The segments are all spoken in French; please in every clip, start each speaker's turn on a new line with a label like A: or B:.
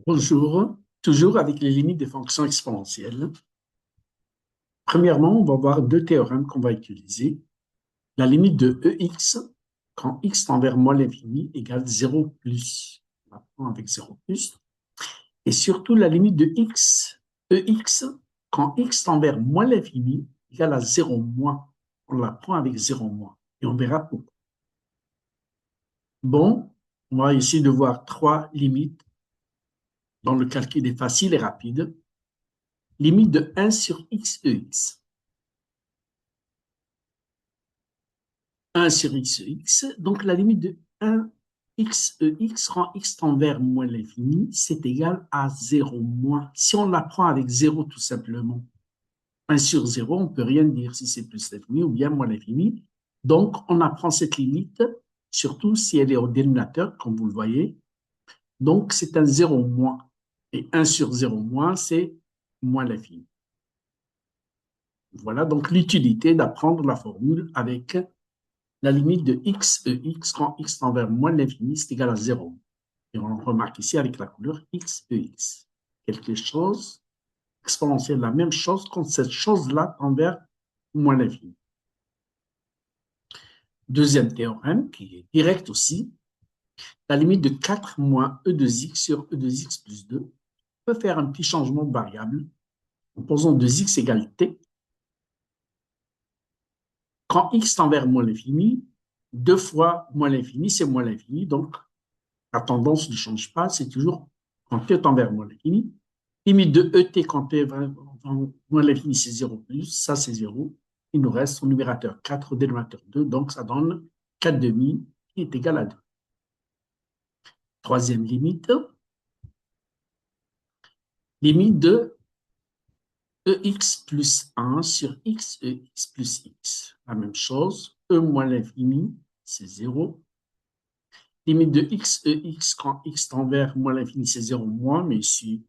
A: Bonjour, toujours avec les limites des fonctions exponentielles. Premièrement, on va voir deux théorèmes qu'on va utiliser. La limite de EX, quand x tend vers moins l'infini, égale 0 plus. On la prend avec 0 plus. Et surtout la limite de x, EX, quand x tend vers moins l'infini, égale à 0 moins. On la prend avec 0 moins. Et on verra pourquoi. Bon, on va essayer de voir trois limites dont le calcul est facile et rapide. Limite de 1 sur x EX. 1 sur x, donc la limite de 1 x rend x tend vers moins l'infini, c'est égal à 0 moins. Si on la prend avec 0 tout simplement, 1 sur 0, on ne peut rien dire si c'est plus l'infini ou bien moins l'infini. Donc, on apprend cette limite, surtout si elle est au dénominateur, comme vous le voyez. Donc, c'est un 0 moins. Et 1 sur 0 moins, c'est moins l'infini. Voilà donc l'utilité d'apprendre la formule avec la limite de x quand x tend vers moins l'infini, c'est égal à 0. Et on remarque ici avec la couleur x. Quelque chose exponentielle, la même chose quand cette chose-là tend vers moins l'infini. Deuxième théorème, qui est direct aussi, la limite de 4 moins e de x sur e de x plus 2. On peut faire un petit changement de variable en posant 2x égale t. Quand x tend vers moins l'infini, 2 fois moins l'infini, c'est moins l'infini, donc la tendance ne change pas, c'est toujours quand t tend vers moins l'infini. Limite de ET quand t vers moins l'infini, c'est 0 plus, ça c'est 0. Il nous reste au numérateur 4, au dénominateur 2, donc ça donne 4 demi qui est égal à 2. Troisième limite, limite de EX plus 1 sur X, EX plus X. La même chose, E moins l'infini, c'est 0. Limite de X, EX quand X tend vers moins l'infini, c'est 0 moins, mais ici,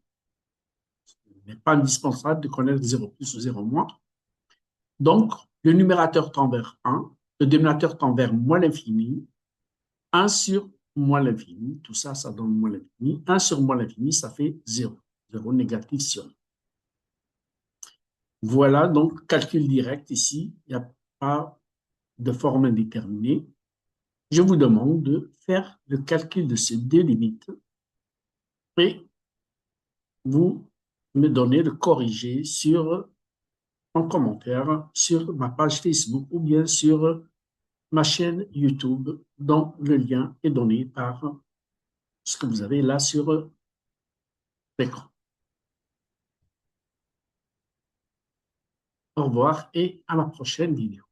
A: il n'est pas indispensable de connaître 0 plus ou 0 moins. Donc, le numérateur tend vers 1, le dénominateur tend vers moins l'infini, 1 sur moins l'infini, tout ça, ça donne moins l'infini. 1 sur moins l'infini, ça fait 0. 0 négatif sur 1. Voilà, donc calcul direct ici, il n'y a pas de forme indéterminée. Je vous demande de faire le calcul de ces deux limites et vous me donnez de corriger en commentaire sur ma page Facebook ou bien sur ma chaîne YouTube dont le lien est donné par ce que vous avez là sur l'écran. Au revoir et à la prochaine vidéo.